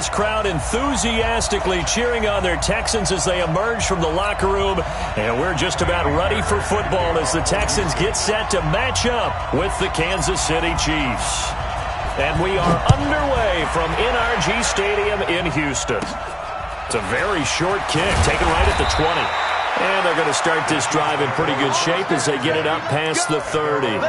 Chiefs crowd enthusiastically cheering on their Texans as they emerge from the locker room. And we're just about ready for football as the Texans get set to match up with the Kansas City Chiefs. And we are underway from NRG Stadium in Houston. It's a very short kick, taken right at the 20. And they're going to start this drive in pretty good shape as they get it up past the 30.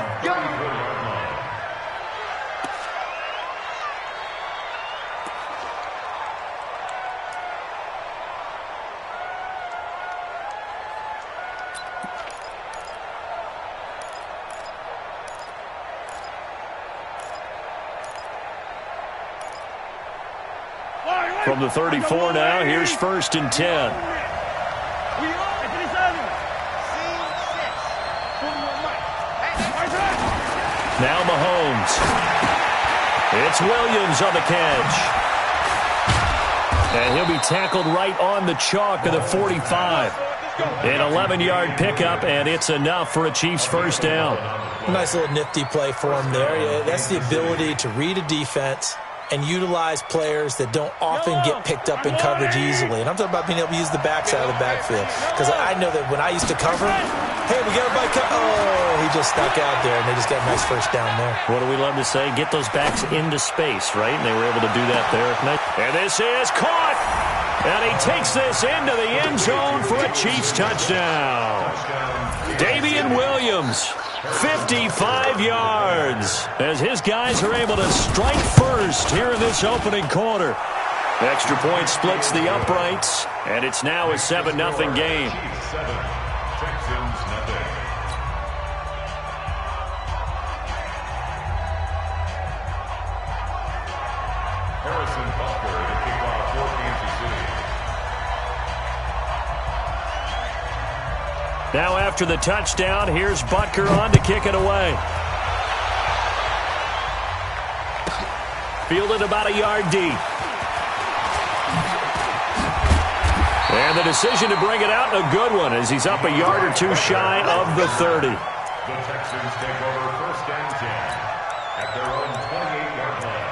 From the 34 now, here's 1st and 10. Now Mahomes. It's Williams on the catch. And he'll be tackled right on the chalk of the 45. An 11-yard pickup, and it's enough for a Chiefs first down. Nice little nifty play for him there. Yeah, that's the ability to read a defense and utilize players that don't often get picked up in coverage easily. And I'm talking about being able to use the backside of the backfield. Because I know that when I used to cover, hey, we got everybody oh, he just stuck out there, and they just got a nice first down there. What do we love to say? Get those backs into space, right? And they were able to do that there. And this is caught. And he takes this into the end zone for a Chiefs touchdown. Damian Williams. 55 yards as his guys are able to strike first here in this opening quarter. Extra point splits the uprights, and it's now a 7-0 game. Now after the touchdown, here's Butker on to kick it away. Fielded about a yard deep. And the decision to bring it out, a good one, as he's up a yard or two shy of the 30. The Texans take over 1st and 10 at their own 28-yard line.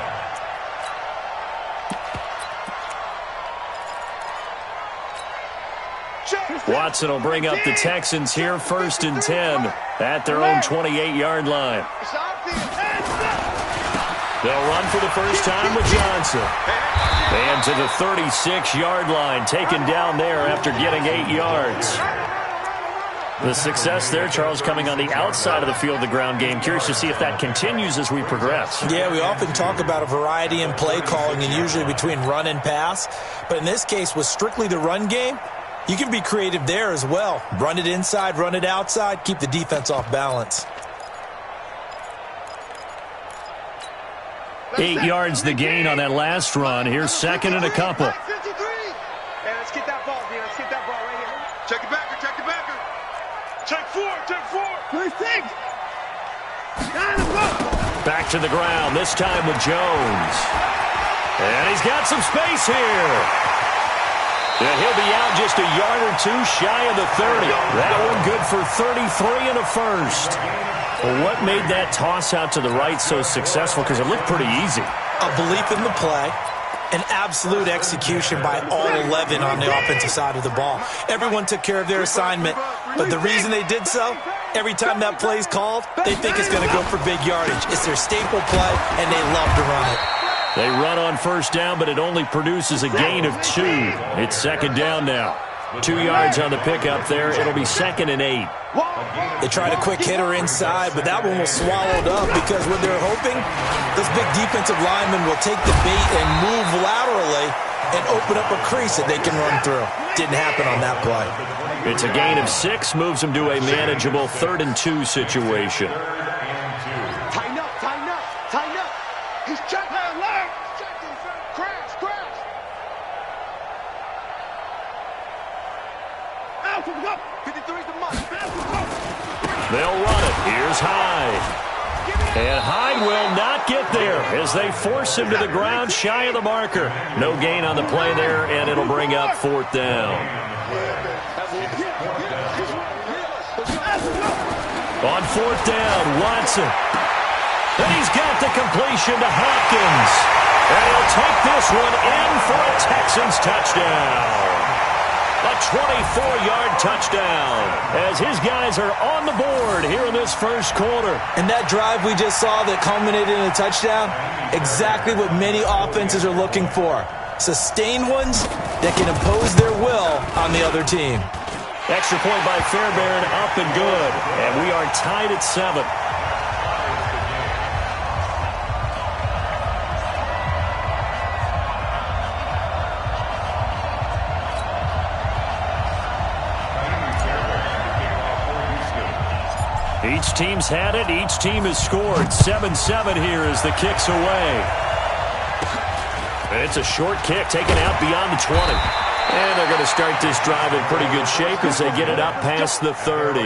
Watson will bring up the Texans here, 1st and 10 at their own 28-yard line. They'll run for the first time with Johnson. And to the 36-yard line, taken down there after getting 8 yards. The success there, Charles, coming on the outside of the field, the ground game. Curious to see if that continues as we progress. Yeah, we often talk about a variety in play calling and usually between run and pass. But in this case, with strictly the run game, you can be creative there as well. Run it inside, run it outside, keep the defense off balance. 8 yards the gain on that last run. Here's 2nd and a couple. Hey, let's get that ball, man. Let's get that ball right here. Check it backer, check it backer. Check 4, check 4. First thing. Back to the ground, this time with Jones. And he's got some space here. And he'll be out just a yard or two shy of the 30. That one good for 33 and a first. Well, what made that toss out to the right so successful? Because it looked pretty easy. A belief in the play, an absolute execution by all 11 on the offensive side of the ball. Everyone took care of their assignment, but the reason they did so, every time that play's called, they think it's going to go for big yardage. It's their staple play, and they love to run it. They run on first down, but it only produces a gain of 2. It's 2nd down now. 2 yards on the pickup there. It'll be 2nd and 8. They tried a quick hitter inside, but that one was swallowed up because what they're hoping, those big defensive linemen will take the bait and move laterally and open up a crease that they can run through. Didn't happen on that play. It's a gain of 6, moves them to a manageable 3rd and 2 situation. Tighten up, tighten up, tighten up. He's checking. Crash, crash. Out, go. 53's the mark. They'll run it. Here's Hyde. And Hyde will not get there as they force him to the ground shy of the marker. No gain on the play there, and it'll bring up 4th down. On 4th down, Watson. And he's got the completion to Hopkins. And he'll take this one in for a Texans touchdown. A 24-yard touchdown as his guys are on the board here in this first quarter. And that drive we just saw that culminated in a touchdown, exactly what many offenses are looking for. Sustained ones that can impose their will on the other team. Extra point by Fairbairn, up and good. And we are tied at 7. Each team's had it. Each team has scored. 7-7 here as the kick's away. And it's a short kick taken out beyond the 20. And they're going to start this drive in pretty good shape as they get it up past the 30.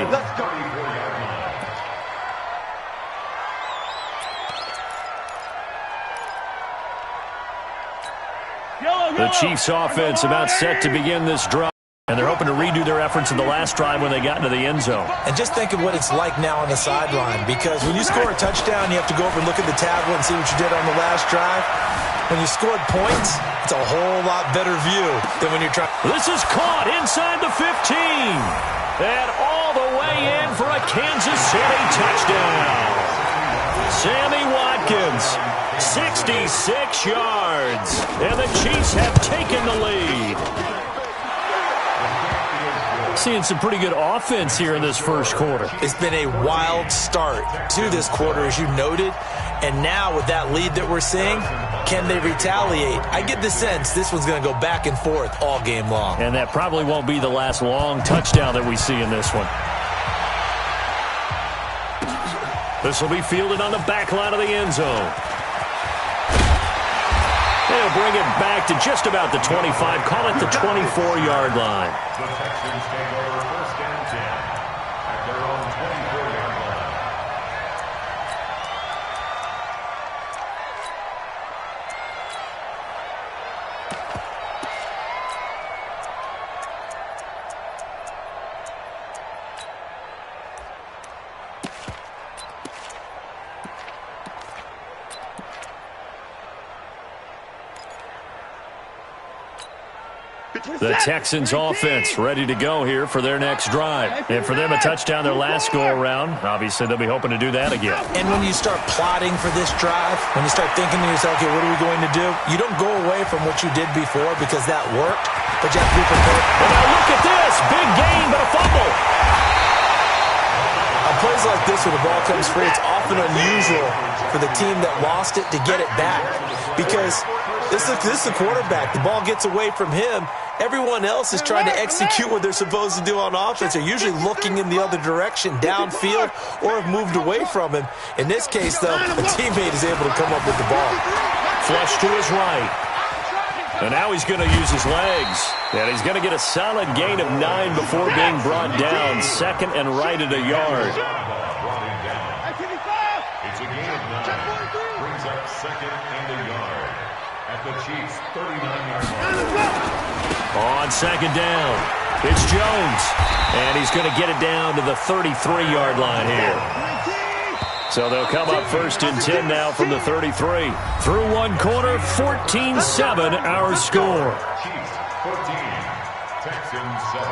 The Chiefs offense about set to begin this drive. And they're hoping to redo their efforts in the last drive when they got into the end zone. And just think of what it's like now on the sideline, because when you score a touchdown, you have to go over and look at the tablet and see what you did on the last drive. When you scored points, it's a whole lot better view than when you're trying. This is caught inside the 15. And all the way in for a Kansas City touchdown. Sammy Watkins, 66 yards. And the Chiefs have taken the lead. Seeing some pretty good offense here in this first quarter. It's been a wild start to this quarter, as you noted. And now with that lead that we're seeing, can they retaliate? I get the sense this one's going to go back and forth all game long. And that probably won't be the last long touchdown that we see in this one. This will be fielded on the back line of the end zone. They'll bring it back to just about the 25. Call it the 24-yard line. The Texans take over first and 10 at their own 24-yard line. The Texans offense ready to go here for their next drive. And for them, a touchdown their last go-around. Obviously, they'll be hoping to do that again. And when you start plotting for this drive, when you start thinking to yourself, okay, what are we going to do? You don't go away from what you did before because that worked, but you have to be prepared. And now look at this. Big gain, but a fumble. On plays like this where the ball comes free, it's often unusual for the team that lost it to get it back because this is the quarterback. The ball gets away from him. Everyone else is trying to execute what they're supposed to do on offense. They're usually looking in the other direction, downfield, or have moved away from him. In this case, though, a teammate is able to come up with the ball. Flush to his right. And now he's going to use his legs. And he's going to get a solid gain of 9 before being brought down. Second and right at a yard. It's a gain of 9. Brings up second and a yard at the Chiefs' 39-yard line. On second down, it's Jones. And he's going to get it down to the 33-yard line here. So they'll come up first and 10 now from the 33. Through one quarter, 14-7 our score. Chiefs 14, Texans 7.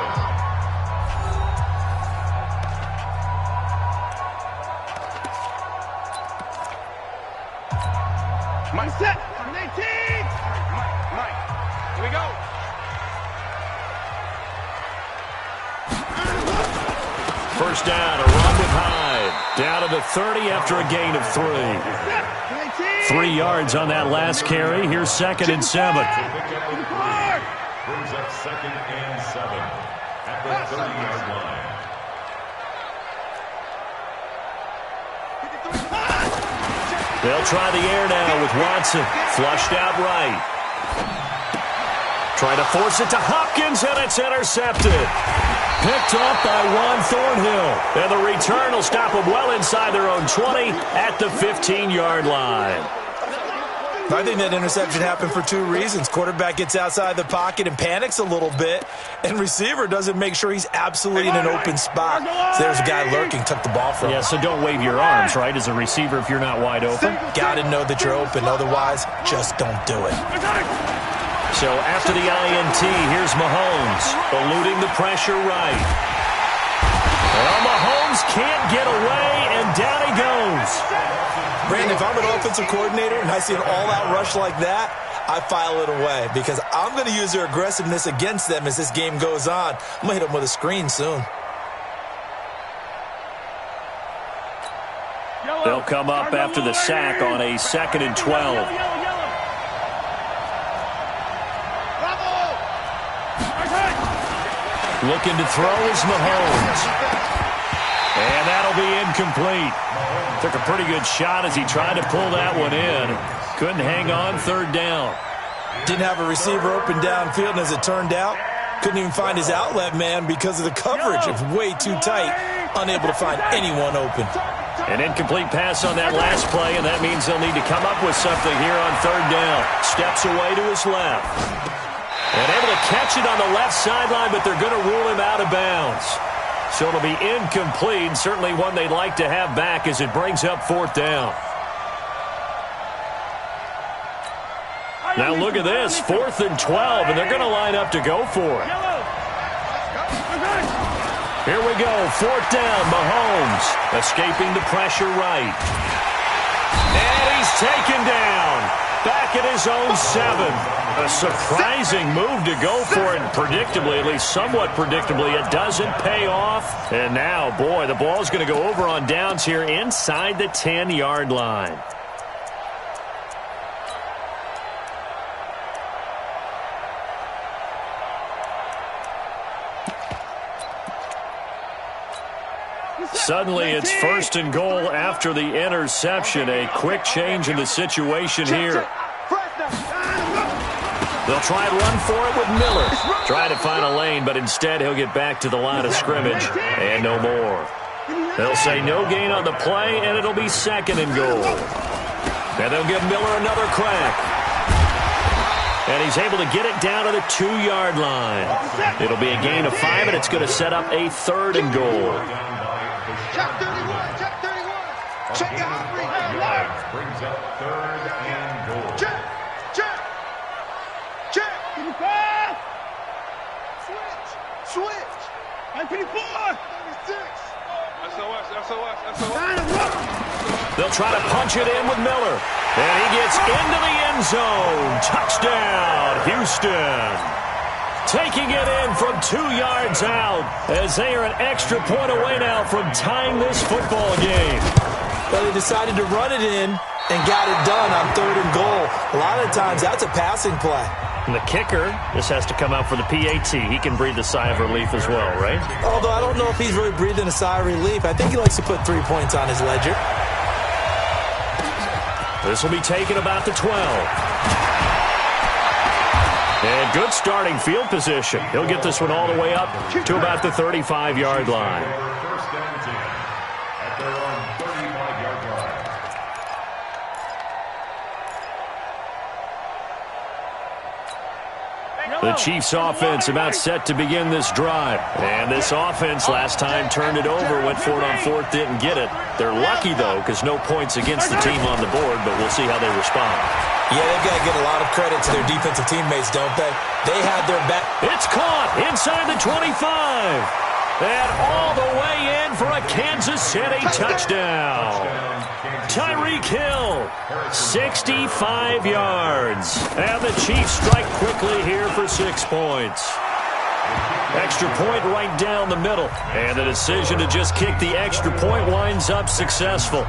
Mike set. 19. Mike. Here we go. First down, a run with Hyde. Down to the 30 after a gain of 3. 3 yards on that last carry. Here's second and 7. Brings up second and 7 at the 30-yard line. They'll try the air now with Watson. Flushed out right. Trying to force it to Hopkins, and it's intercepted. Picked off by Juan Thornhill. And the return will stop them well inside their own 20 at the 15-yard line. I think that interception happened for two reasons. Quarterback gets outside the pocket and panics a little bit, and receiver doesn't make sure he's absolutely in an open spot. So there's a guy lurking, took the ball from him. Yeah, so don't wave your arms, right, as a receiver if you're not wide open. Got to know that you're open. Otherwise, just don't do it. So after the INT, here's Mahomes, eluding the pressure right. Well, Mahomes can't get away, and down he goes. Brandon, if I'm an offensive coordinator and I see an all-out rush like that, I file it away because I'm going to use their aggressiveness against them as this game goes on. I'm going to hit them with a screen soon. They'll come up after the sack on a 2nd and 12. Looking to throw is Mahomes. And that'll be incomplete. Took a pretty good shot as he tried to pull that one in. Couldn't hang on 3rd down. Didn't have a receiver open downfield, and as it turned out, couldn't even find his outlet man because of the coverage. It was way too tight, unable to find anyone open. An incomplete pass on that last play, and that means they'll need to come up with something here on 3rd down. Steps away to his left. And able to catch it on the left sideline, but they're going to rule him out of bounds. So it'll be incomplete, certainly one they'd like to have back as it brings up 4th down. Now look at this, 4th and 12, and they're going to line up to go for it. Here we go, 4th down, Mahomes, escaping the pressure right. And he's taken down, back at his own 7. A surprising move to go for it, and predictably, at least somewhat predictably, it doesn't pay off. And now, boy, the ball's going to go over on downs here inside the 10-yard line. Suddenly, it's 1st and goal after the interception. A quick change in the situation here. They'll try and run for it with Miller. Try to find a lane, but instead he'll get back to the line of scrimmage and no more. They'll say no gain on the play, and it'll be 2nd and goal. And they'll give Miller another crack. And he's able to get it down to the 2-yard line. It'll be a gain of 5, and it's going to set up a 3rd and goal. Check 31, check 31. Check out. Brings up 3rd and goal. Check. Switch. 34. 36. SOS. They'll try to punch it in with Miller. And he gets into the end zone. Touchdown, Houston. Taking it in from 2 yards out as they are an extra point away now from tying this football game. Well, they decided to run it in and got it done on 3rd and goal. A lot of times, that's a passing play. And the kicker, this has to come out for the PAT. He can breathe a sigh of relief as well, right? Although I don't know if he's really breathing a sigh of relief. I think he likes to put 3 points on his ledger. This will be taken about the 12. And good starting field position. He'll get this one all the way up to about the 35-yard line. First down and 10 at their own 35-yard line. The Chiefs offense about set to begin this drive. And this offense last time turned it over, went for it on 4th, didn't get it. They're lucky, though, because no points against the team on the board, but we'll see how they respond. Yeah, they've got to give a lot of credit to their defensive teammates, don't they? They had their back. It's caught inside the 25. And all the way in for a Kansas City touchdown. Tyreek Hill, 65 yards. And the Chiefs strike quickly here for 6 points. Extra point right down the middle. And the decision to just kick the extra point winds up successful.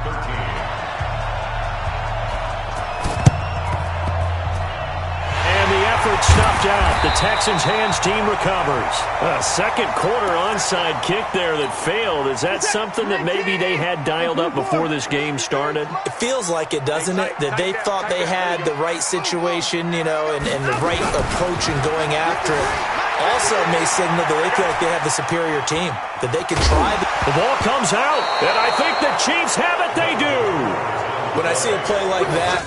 Snuffed out. The Texans' hands team recovers. A second quarter onside kick there that failed. Is that something that maybe they had dialed up before this game started? It feels like it, doesn't it? That they thought they had the right situation, you know, and the right approach in going after it. Also may signal that they feel like they have the superior team, that they can try. The ball comes out, and I think the Chiefs have it. They do. When I see a play like that,